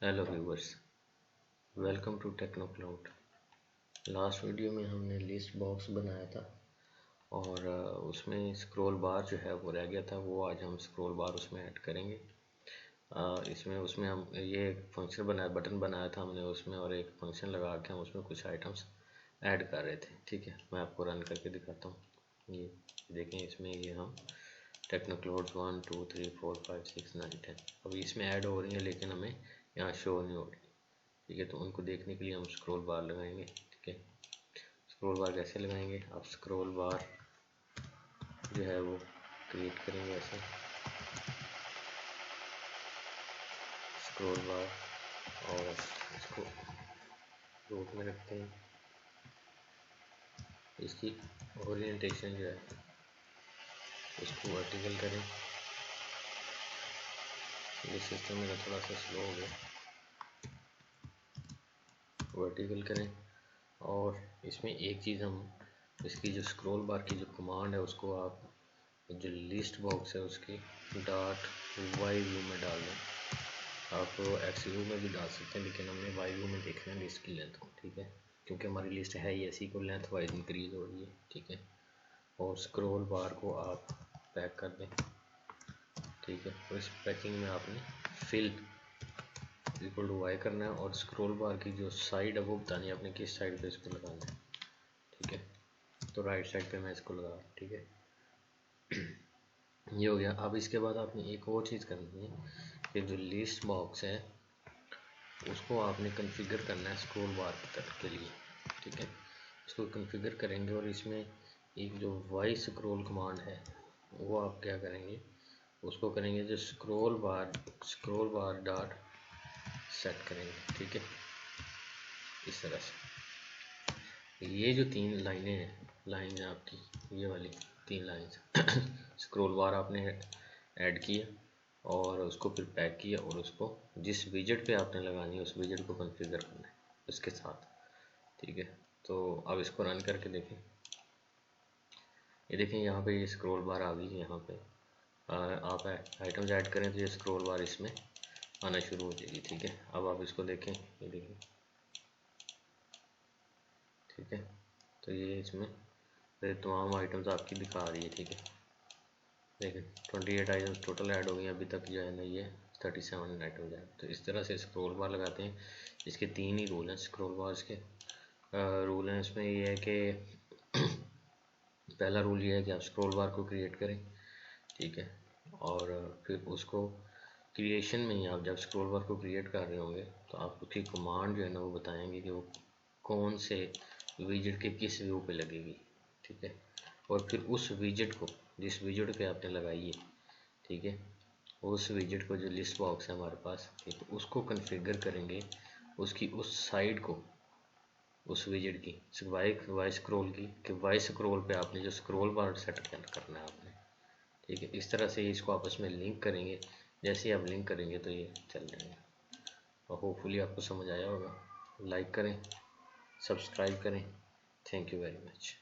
Hello viewers, welcome to Technocloud. Last video में हमने list box बनाया था और उसमें स्क्रॉल बार जो है वो रह गया था। वो आज हम स्क्रॉल बार उसमें ऐड करेंगे। उसमें हम ये एक फंक्शन बनाया, बटन बनाया था हमने उसमें, और एक फंक्शन लगा के हम उसमें कुछ आइटम्स ऐड कर रहे थे। ठीक है, मैं आपको रन करके दिखाता हूँ। ये देखें, इसमें ये हम टेक्नोक्लाउड्स 1 2 3 4 5 6 9 10 अभी इसमें ऐड हो रही है, लेकिन हमें यहाँ शो नहीं हो रही। ठीक है, तो उनको देखने के लिए हम स्क्रॉल बार लगाएंगे। ठीक है, स्क्रॉल बार कैसे लगाएंगे? आप स्क्रॉल बार जो है वो क्रिएट करेंगे ऐसे, स्क्रॉल बार, और इसको रूट में रखते हैं। इसकी ओरिएंटेशन जो है इसको वर्टिकल करें। ये सिस्टम मेरा थोड़ा सा स्लो हो गया। वर्टिकल करें, और इसमें एक चीज़ हम, इसकी जो स्क्रॉल बार की जो कमांड है उसको आप जो लिस्ट बॉक्स है उसकी डॉट वाई व्यू में डाल दें। आप एक्स व्यू में भी डाल सकते हैं, लेकिन हमने वाई व्यू में देखना है लिस्ट की लेंथ को। ठीक है, क्योंकि हमारी लिस्ट है ही ऐसी को लेंथ वाइज इंक्रीज हो रही है। ठीक है, और स्क्रॉल बार को आप पैक कर दें। ठीक है, तो इस पैकिंग में आपने फिल इक्वल टू वाई करना है, और स्क्रॉल बार की जो साइड है वो बतानी है आपने किस साइड पे इसको लगाना है। ठीक है, तो राइट साइड पे मैं इसको लगा। ठीक है, ये हो गया। अब इसके बाद आपने एक और चीज़ करनी है कि जो लिस्ट बॉक्स है उसको आपने कॉन्फ़िगर करना है स्क्रॉल बार के लिए। ठीक है, इसको कॉन्फ़िगर करेंगे, और इसमें एक जो वाई स्क्रॉल कमांड है वो आप क्या करेंगे, उसको करेंगे जो स्क्रॉल बार डॉट सेट करेंगे। ठीक है, इस तरह से ये जो तीन लाइनें हैं, लाइन है आपकी, ये वाली 3 लाइन्स स्क्रॉल बार आपने ऐड किया और उसको फिर पैक किया, और उसको जिस विजेट पे आपने लगानी है उस विजेट को कॉन्फ़िगर करना है उसके साथ। ठीक है, तो अब इसको रन करके देखें। ये देखें, यहाँ पे ये स्क्रॉल बार आ गई। यहाँ पे आप आइटम्स ऐड करें तो ये स्क्रॉल बार इसमें आना शुरू हो जाएगी। ठीक है, अब आप इसको देखें, ये देखें। ठीक है, तो ये इसमें तमाम आइटम्स आपकी दिखा रही है। ठीक है, देखें 28 आइटम्स टोटल ऐड हो गई अभी तक जो है ना, ये 37 आइटम्स हैं। तो इस तरह से स्क्रॉल बार लगाते हैं। इसके 3 ही रूल हैं स्क्रॉल बार्स के। रूल हैं इसमें, ये है कि पहला रूल ये है कि आप स्क्रॉल बार को क्रिएट करें। ठीक है, और फिर उसको क्रिएशन में ही आप जब स्क्रॉल बार को क्रिएट कर रहे होंगे तो आप उसकी कमांड जो है ना वो बताएंगे कि वो कौन से विजेट के किस व्यू पे लगेगी। ठीक है, और फिर उस विजेट को, जिस विजेट पे आपने लगाई है, ठीक है, उस विजेट को जो लिस्ट बॉक्स है हमारे पास, ठीक है, उसको कॉन्फ़िगर करेंगे, उसकी उस साइड को, उस विजेट की वाई स्क्रॉल की, कि वाई स्क्रॉल पे आपने जो स्क्रॉल बार सेट करना है आपने। ठीक है, इस तरह से इसको आपस में लिंक करेंगे। जैसे ही आप लिंक करेंगे तो ये चल जाएंगे, और होपफुली आपको समझ आया होगा। लाइक करें, सब्सक्राइब करें। Thank you very much.